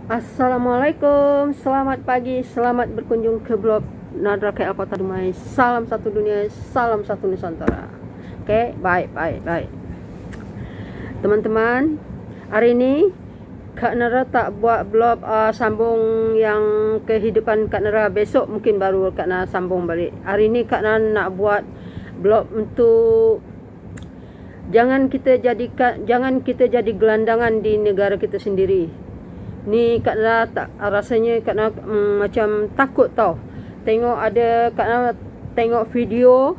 Assalamualaikum, selamat pagi, selamat berkunjung ke blog Nadra KL Kota Dumai. Salam satu dunia, salam satu Nusantara. Oke, baik. Teman-teman, hari ini Kak Nara tak buat blog sambung yang kehidupan Kak Nara. Besok mungkin baru Kak Nara sambung balik. Hari ini Kak Nara nak buat blog untuk jangan kita jadi gelandangan di negara kita sendiri. Ni Kak Nara tak rasanya Kak Nara macam takut tau. Tengok Kak Nara tengok video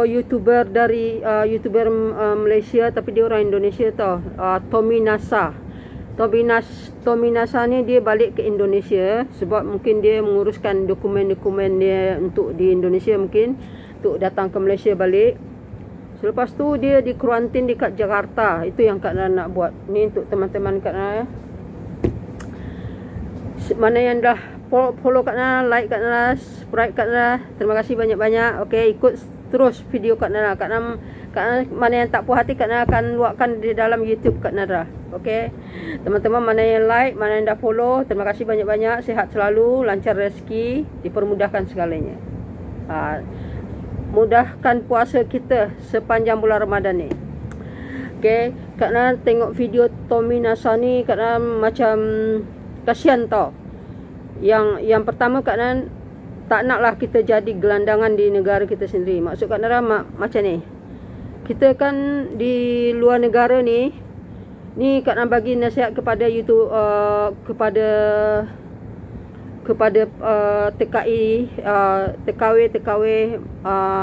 YouTuber dari YouTuber Malaysia tapi dia orang Indonesia tau. Tommy Nasa ni dia balik ke Indonesia sebab mungkin dia menguruskan dokumen-dokumen dia untuk di Indonesia, mungkin untuk datang ke Malaysia balik. Selepas tu dia di kuarantin dekat Jakarta. Itu yang Kak Nara nak buat. Ni untuk teman-teman Kak Nara. Mana yang dah follow Kak Nara, like Kak Nara, subscribe Kak Nara, terima kasih banyak-banyak. Okey, ikut terus video Kak Nara. Kak Nara mana yang tak puas hati Kak Nara akan luahkan di dalam YouTube Kak Nara. Okey, teman-teman mana yang like, mana yang dah follow, terima kasih banyak-banyak. Sihat selalu, lancar rezeki, dipermudahkan segalanya. Mudahkan puasa kita sepanjang bulan Ramadan ni. Okey, Kak Nara tengok video Tommy Nasa ni, Kak Nara macam kasihan tau. Yang pertama Kak Nara tak naklah kita jadi gelandangan di negara kita sendiri. Maksud Kak Nara macam ni. Kita kan di luar negara ni Kak Nara bagi nasihat kepada YouTube, kepada TKW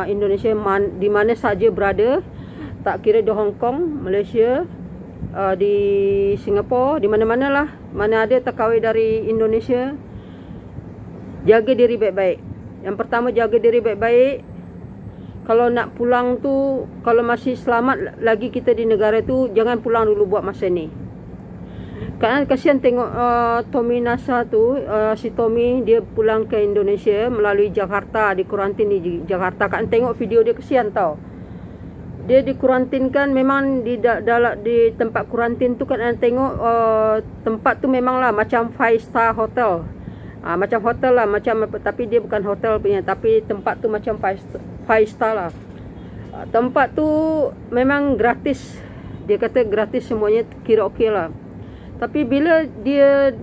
Indonesia di mana saja berada, tak kira di Hong Kong, Malaysia, di Singapura, di mana-mana lah, mana ada TKW dari Indonesia, jaga diri baik-baik. Yang pertama, jaga diri baik-baik. Kalau nak pulang tu, kalau masih selamat lagi kita di negara tu, jangan pulang dulu buat masa ni. Kerana kasihan tengok Tommy Nasa tu, si Tommy dia pulang ke Indonesia melalui Jakarta, di kuarantin di Jakarta. Kan tengok video dia, kasihan tau. Dia dikuarantinkan memang di tempat kuarantin tu. Kan tengok tempat tu memanglah macam 5-star hotel. Macam hotel lah, tapi dia bukan hotel punya, tapi tempat tu macam 5-star lah. Tempat tu memang gratis. Dia kata gratis semuanya, kira okey lah. Tapi bila dia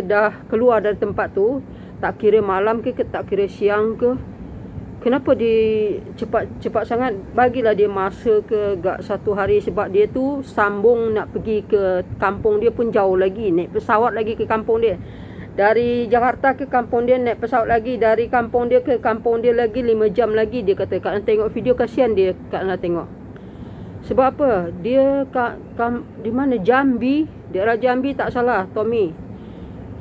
dah keluar dari tempat tu, tak kira malam ke tak kira siang ke, kenapa dia cepat sangat? Bagilah dia masa ke gak 1 hari, sebab dia tu sambung nak pergi ke kampung dia pun jauh lagi, naik pesawat lagi ke kampung dia. Dari Jakarta ke kampung dia naik pesawat lagi, dari kampung dia ke kampung dia lagi 5 jam lagi. Dia kata, Kak Nara tengok video, kasihan dia Kak Nara tengok. Sebab apa? Dia di mana? Jambi, daerah Jambi tak salah Tommy.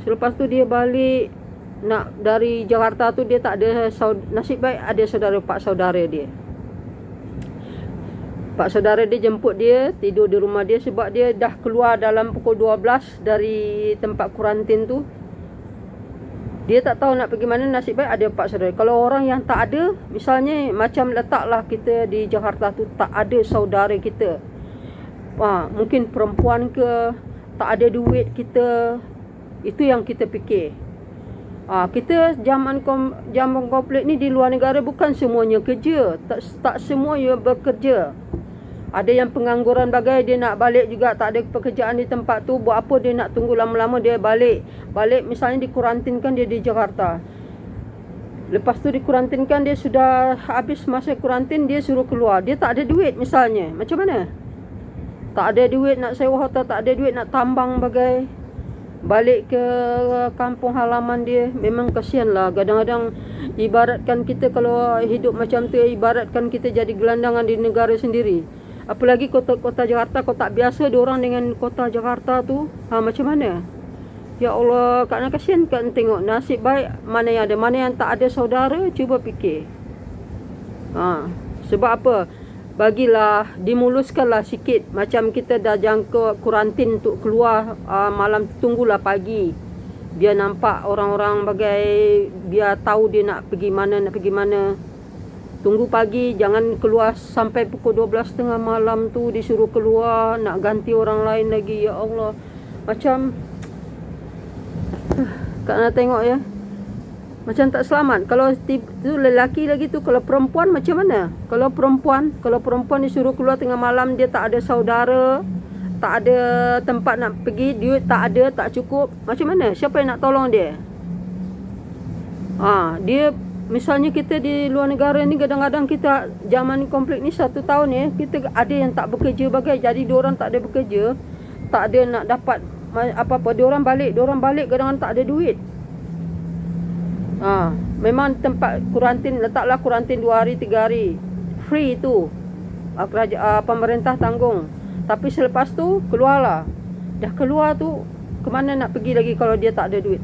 Selepas tu dia balik nak dari Jakarta tu, dia tak ada nasib baik ada pak saudara dia. Pak saudara dia jemput dia, tidur di rumah dia sebab dia dah keluar dalam pukul 12 dari tempat kuarantin tu. Dia tak tahu nak pergi mana, nasib baik ada pak saudara. Kalau orang yang tak ada, misalnya macam letaklah kita di Jakarta tu tak ada saudara kita, mungkin perempuan ke, tak ada duit kita, itu yang kita fikir. Kita zaman komplit ni di luar negara bukan semuanya kerja, tak semuanya bekerja. Ada yang pengangguran bagai, dia nak balik juga tak ada pekerjaan di tempat tu. Buat apa dia nak tunggu lama-lama, dia balik misalnya dikuarantinkan dia di Jakarta. Lepas tu dikuarantinkan, dia sudah habis masa kuarantin, dia suruh keluar. Dia tak ada duit misalnya, macam mana? Tak ada duit nak sewa hotel, tak ada duit nak tambang bagai, balik ke kampung halaman dia. Memang kasihan lah. Kadang-kadang ibaratkan kita kalau hidup macam tu, ibaratkan kita jadi gelandangan di negara sendiri. Apalagi kota Jakarta, kau tak biasa diorang dengan kota Jakarta tu, macam mana? Ya Allah, Kak Nara kasihan kan tengok. Nasib baik mana yang ada, mana yang tak ada saudara, cuba fikir. Sebab apa? Bagilah, dimuluskanlah sikit. Macam kita dah jangka kuarantin untuk keluar malam, tunggulah pagi, biar nampak orang-orang bagai, biar tahu dia nak pergi mana. Tunggu pagi, jangan keluar sampai pukul 12 tengah malam tu disuruh keluar, nak ganti orang lain lagi. Ya Allah, Macam Kak Ana tengok ya, macam tak selamat. Kalau tu lelaki lagi tu, kalau perempuan macam mana? Kalau perempuan disuruh keluar tengah malam, dia tak ada saudara, tak ada tempat nak pergi, duit tak ada, tak cukup. Macam mana? Siapa yang nak tolong dia? Dia misalnya kita di luar negara ni, kadang-kadang kita zaman konflik ni 1 tahun ni, kita ada yang tak bekerja bagai. Jadi diorang tak ada bekerja, tak ada nak dapat apa-apa. Diorang balik kadang-kadang tak ada duit. Memang tempat kuarantin, letaklah kuarantin 2 hari 3 hari. Free tu. Pemerintah tanggung. Tapi selepas tu keluarlah. Dah keluar tu, ke mana nak pergi lagi kalau dia tak ada duit?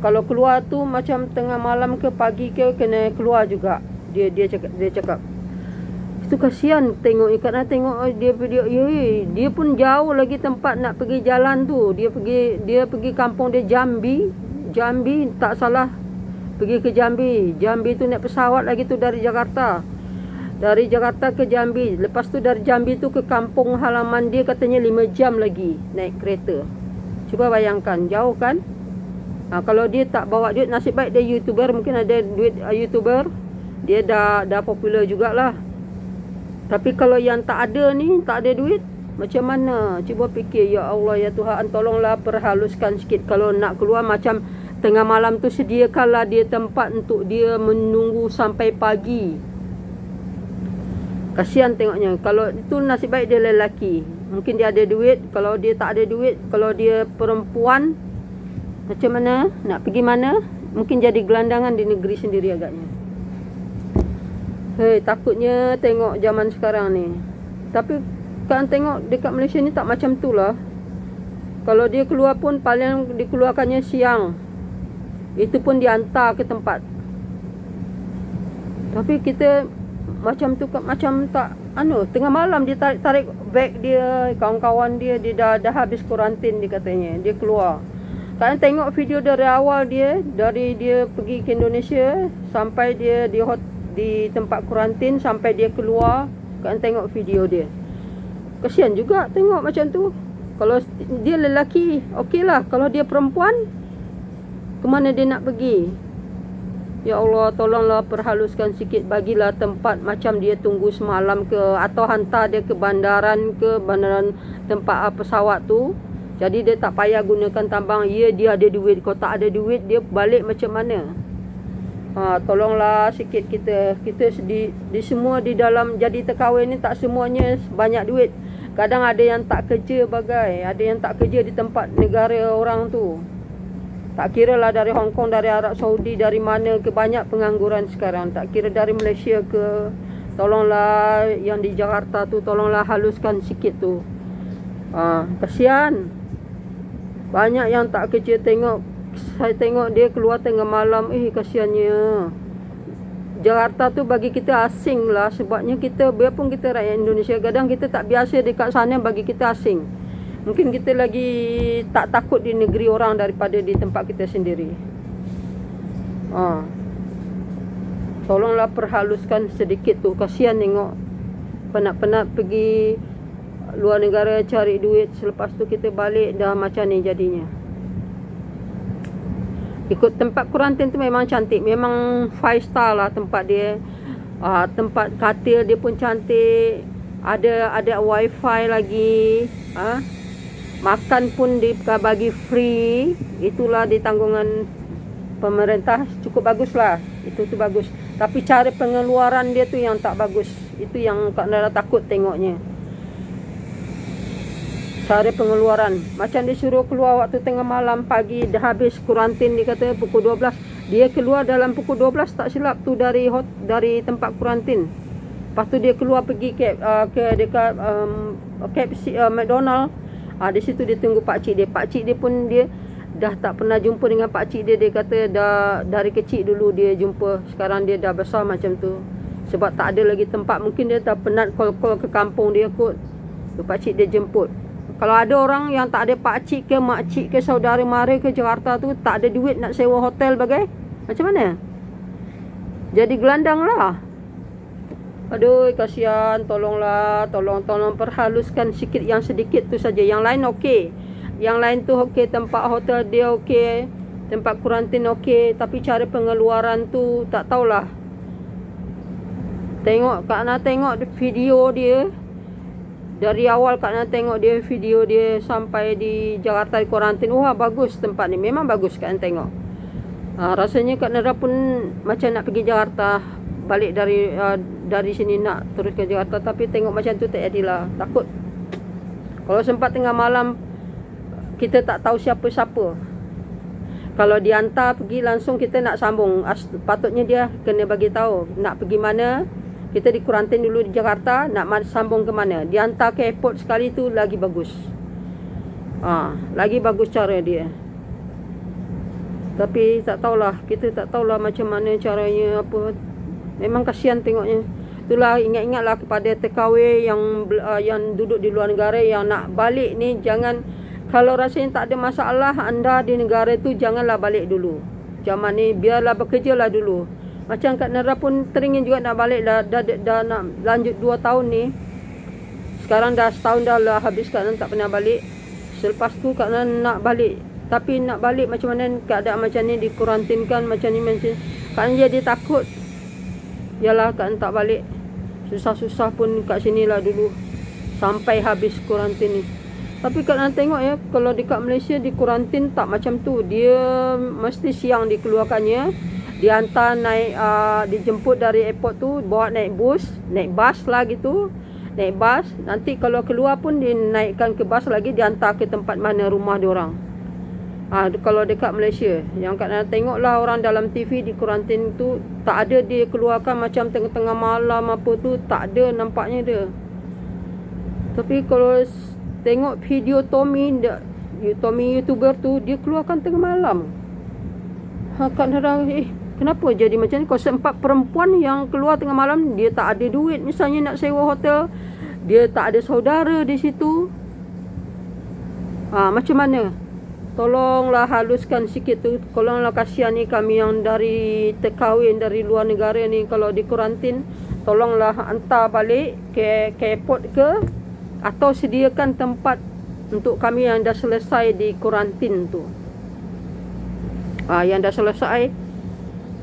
Kalau keluar tu macam tengah malam ke pagi ke, kena keluar juga. Dia cakap. Itu kasihan tengok, kerana tengok dia video, dia pun jauh lagi tempat nak pergi jalan tu. Dia pergi kampung dia Jambi, tak salah. Pergi ke Jambi tu naik pesawat lagi tu dari Jakarta. Dari Jakarta ke Jambi. Lepas tu dari Jambi tu ke kampung halaman dia, katanya 5 jam lagi naik kereta. Cuba bayangkan, jauh kan? Kalau dia tak bawa duit, nasib baik dia YouTuber, mungkin ada duit YouTuber. Dia dah popular jugalah. Tapi kalau yang tak ada ni, tak ada duit, macam mana? Cuba fikir, ya Allah, ya Tuhan, tolonglah perhaluskan sikit. Kalau nak keluar macam tengah malam tu, sediakanlah dia tempat untuk dia menunggu sampai pagi. Kasihan tengoknya. Kalau itu nasib baik dia lelaki, mungkin dia ada duit. Kalau dia tak ada duit, kalau dia perempuan, macam mana? Nak pergi mana? Mungkin jadi gelandangan di negeri sendiri agaknya. Takutnya tengok zaman sekarang ni. Tapi kan tengok dekat Malaysia ni tak macam tu lah. Kalau dia keluar pun paling dikeluarkannya siang. Itu pun dihantar ke tempat. Tapi kita macam tu, macam tak tengah malam dia tarik beg dia, kawan-kawan dia dah habis kuarantin, dia katanya. Dia keluar. Kalian tengok video dari awal dia, dari dia pergi ke Indonesia sampai dia di tempat kuarantin, sampai dia keluar. Kalian tengok video dia. Kasihan juga tengok macam tu. Kalau dia lelaki, okey lah. Kalau dia perempuan, ke mana dia nak pergi? Ya Allah, tolonglah perhaluskan sikit. Bagilah tempat macam dia tunggu semalam ke, atau hantar dia ke bandaran tempat pesawat tu. Jadi dia tak payah gunakan tambang. Ya, dia ada duit. Kalau tak ada duit, dia balik macam mana? Tolonglah sikit kita di semua di dalam jadi terkahwin ni, tak semuanya banyak duit. Kadang ada yang tak kerja bagai, ada yang tak kerja di tempat negara orang tu. Tak kira lah dari Hong Kong, dari Arab Saudi, dari mana ke, banyak pengangguran sekarang. Tak kira dari Malaysia ke. Tolonglah yang di Jakarta tu, tolonglah haluskan sikit tu. Kasihan. Banyak yang tak kerja. Saya tengok dia keluar tengah malam. Kasihannya. Jakarta tu bagi kita asing lah. Sebabnya kita, biarpun kita rakyat Indonesia, kadang kita tak biasa dekat sana, bagi kita asing. Mungkin kita lagi tak takut di negeri orang daripada di tempat kita sendiri. Tolonglah perhaluskan sedikit tu. Kasihan tengok penat-penat pergi luar negara cari duit, selepas tu kita balik dah macam ni jadinya. Ikut tempat kuarantin tu memang cantik, memang 5 star lah tempat dia. Tempat katil dia pun cantik, ada wifi lagi. Makan pun dibagi free. Itulah di tanggungan pemerintah, cukup bagus lah. Itu tu bagus. Tapi cara pengeluaran dia tu yang tak bagus. Itu yang Kak Nara takut tengoknya. Cara pengeluaran, macam dia suruh keluar waktu tengah malam, pagi dah habis kuarantin, dia kata pukul 12. Dia keluar dalam pukul 12 tak silap tu dari tempat kuarantin. Lepas tu dia keluar pergi ke dekat KFC, McDonald. Di situ dia tunggu pakcik dia. Pakcik dia pun dia dah tak pernah jumpa dengan pakcik dia. Dia kata dah dari kecil dulu dia jumpa. Sekarang dia dah besar macam tu. Sebab tak ada lagi tempat. Mungkin dia tak penat call ke kampung dia kot. Tu pakcik dia jemput. Kalau ada orang yang tak ada pakcik ke makcik ke saudara mara ke Jakarta tu, tak ada duit nak sewa hotel bagai, macam mana? Jadi gelandang lah. Aduh, kasihan, tolonglah, tolong perhaluskan sikit yang sedikit tu saja. Yang lain okey. Yang lain tu okey, tempat hotel dia okey, tempat kuarantin okey, tapi cara pengeluaran tu tak tahulah. Tengok Kak Ana tengok video dia. Dari awal Kak Ana tengok dia video dia sampai di Jakarta di kuarantin. Wah, bagus tempat ni. Memang bagus Kak Ana tengok. Rasanya Kak Nara pun macam nak pergi Jakarta, balik dari sini nak terus ke Jakarta, tapi tengok macam tu tak jadilah. Takut kalau sempat tengah malam kita tak tahu siapa-siapa. Kalau dihantar pergi langsung kita nak sambung, patutnya dia kena bagi tahu nak pergi mana. Kita di kuarantin dulu di Jakarta, nak sambung ke mana. Dihantar ke airport sekali tu lagi bagus. Lagi bagus cara dia. Tapi tak tahulah, kita tak tahulah macam mana caranya apa. Memang kasihan tengoknya. Itulah, ingat-ingatlah kepada TKW yang duduk di luar negara yang nak balik ni, jangan, kalau rasanya tak ada masalah anda di negara tu, janganlah balik dulu. Zaman ni biarlah bekerjalah dulu. Macam Kak Nara pun teringin juga nak balik, dah nak lanjut 2 tahun ni. Sekarang dah setahun dah lah habis Kak Nara tak pernah balik. Selepas tu Kak Nara nak balik. Tapi nak balik macam mana keadaan macam ni, dikuarantinkan macam ni, macam Kak Nara jadi takut. Yalah, Kak Nara tak balik. Susah-susah pun kat sini lah dulu sampai habis kuarantin ni. Tapi Kak Nara tengok ya, kalau dekat Malaysia di kuarantin tak macam tu. Dia mesti siang dikeluarkannya, dihantar naik, dijemput dari airport tu, bawa naik bus lah gitu. Naik bus, nanti kalau keluar pun dinaikkan ke bus lagi, dihantar ke tempat mana rumah diorang. Kalau dekat Malaysia, yang Kak Nara tengok lah orang dalam TV di kuarantin tu, tak ada dia keluarkan macam tengah-tengah malam apa tu, tak ada nampaknya dia. Tapi kalau tengok video Tommy YouTuber tu, dia keluarkan tengah malam. Kak Nara, kenapa jadi macam ni? Kalau sempat perempuan yang keluar tengah malam, dia tak ada duit misalnya nak sewa hotel, dia tak ada saudara di situ. Macam mana? Tolonglah haluskan sikit tu. Tolonglah, kasihan ni kami yang dari TKW dari luar negara ni, kalau di kuarantin, tolonglah hantar balik ke airport ke, atau sediakan tempat untuk kami yang dah selesai di kuarantin tu. Yang dah selesai.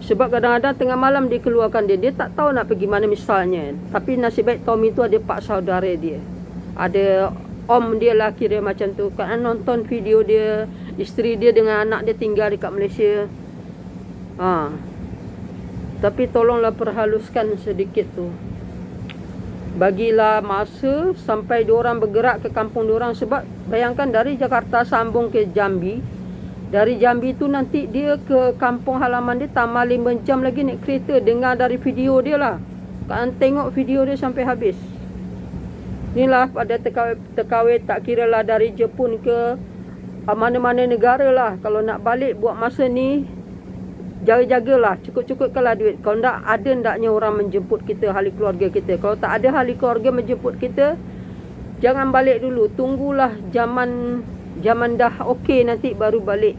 Sebab kadang-kadang tengah malam dikeluarkan dia tak tahu nak pergi mana misalnya. Tapi nasib baik Tommy tu ada pak saudara dia, ada om dia lah kira macam tu. Kan nonton video dia, isteri dia dengan anak dia tinggal dekat Malaysia. Tapi tolonglah perhaluskan sedikit tu. Bagilah masa sampai diorang bergerak ke kampung diorang. Sebab bayangkan dari Jakarta sambung ke Jambi, dari Jambi tu nanti dia ke kampung halaman dia tambah 5 jam lagi naik kereta. Dengar dari video dia lah, kan tengok video dia sampai habis. Inilah pada TKW tak kira lah dari Jepun ke mana-mana negara lah. Kalau nak balik buat masa ni, jaga-jagalah, cukup-cukupkanlah duit. Kalau tak ada ndaknya orang menjemput kita, ahli keluarga kita. Kalau tak ada ahli keluarga menjemput kita, jangan balik dulu. Tunggulah zaman dah okey nanti baru balik.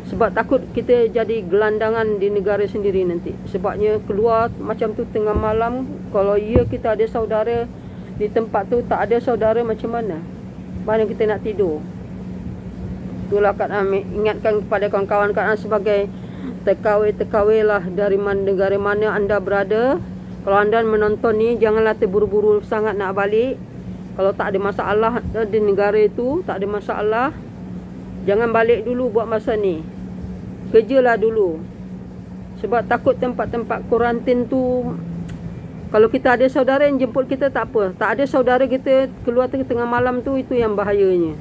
Sebab takut kita jadi gelandangan di negara sendiri nanti. Sebabnya keluar macam tu tengah malam, kalau kita ada saudara di tempat tu, tak ada saudara, macam mana? Mana kita nak tidur? Itulah Kak Nara ingatkan kepada kawan-kawan Kak Nara sebagai TKW lah, dari negara mana anda berada. Kalau anda menonton ni, janganlah terburu-buru sangat nak balik. Kalau tak ada masalah di negara itu, tak ada masalah, jangan balik dulu buat masa ni. Kerjalah dulu. Sebab takut tempat-tempat kuarantin tu, kalau kita ada saudara yang jemput kita tak apa. Tak ada saudara kita keluar tengah malam tu, itu yang bahayanya.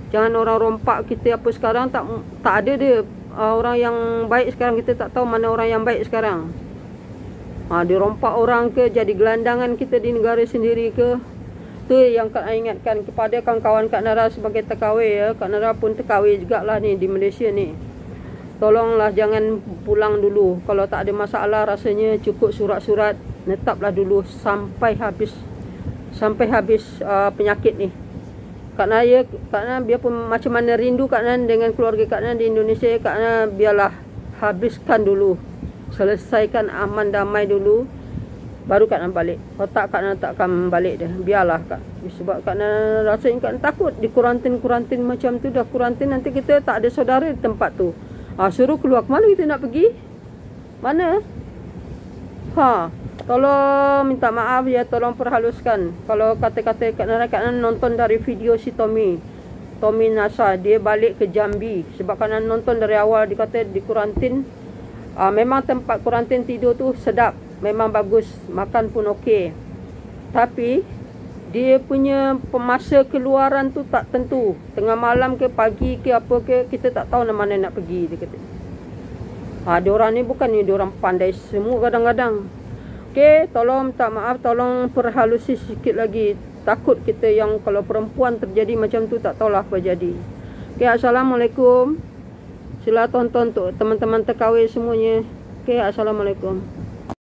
Jangan orang rompak kita apa sekarang, tak ada dia. Orang yang baik sekarang, kita tak tahu mana orang yang baik sekarang. Dirompak orang ke, jadi gelandangan kita di negara sendiri ke. Itu yang Kak Nara ingatkan kepada kawan-kawan Kak Nara sebagai TKW ya. Kak Nara pun TKW jugalah ni di Malaysia ni. Tolonglah jangan pulang dulu. Kalau tak ada masalah, rasanya cukup surat-surat, netaplah dulu sampai habis penyakit ni. Kak Nara biarpun macam mana rindu Kak Nara dengan keluarga Kak Nara di Indonesia, Kak Nara biarlah habiskan dulu, selesaikan aman damai dulu. baru Kak Nan balik. Kalau tak, Kak Nan takkan balik dah. Biarlah Kak. Sebab Kak Nan rasanya Kak Nan takut di kuarantin macam tu. Dah kuarantin nanti kita tak ada saudara di tempat tu. Suruh keluar, ke mana kita nak pergi? Mana? Tolong minta maaf ya, tolong perhaluskan. Kalau kata-kata Kak Nan nonton dari video si Tommy Nasa, dia balik ke Jambi. Sebab Kak Nan nonton dari awal, dia kata di kuarantin. Memang tempat kuarantin tidur tu sedap, memang bagus, makan pun okey. Tapi dia punya masa keluaran tu tak tentu. Tengah malam ke pagi ke apa ke, kita tak tahu mana nak pergi, dia kata. Diorang ni bukannya diorang pandai semua kadang-kadang. Okey, tolong minta maaf, tolong perhalusi sikit lagi. Takut kita yang kalau perempuan terjadi macam tu tak tahulah apa jadi. Okey, Assalamualaikum. Sila tonton untuk teman-teman terkawin semuanya. Okey, Assalamualaikum.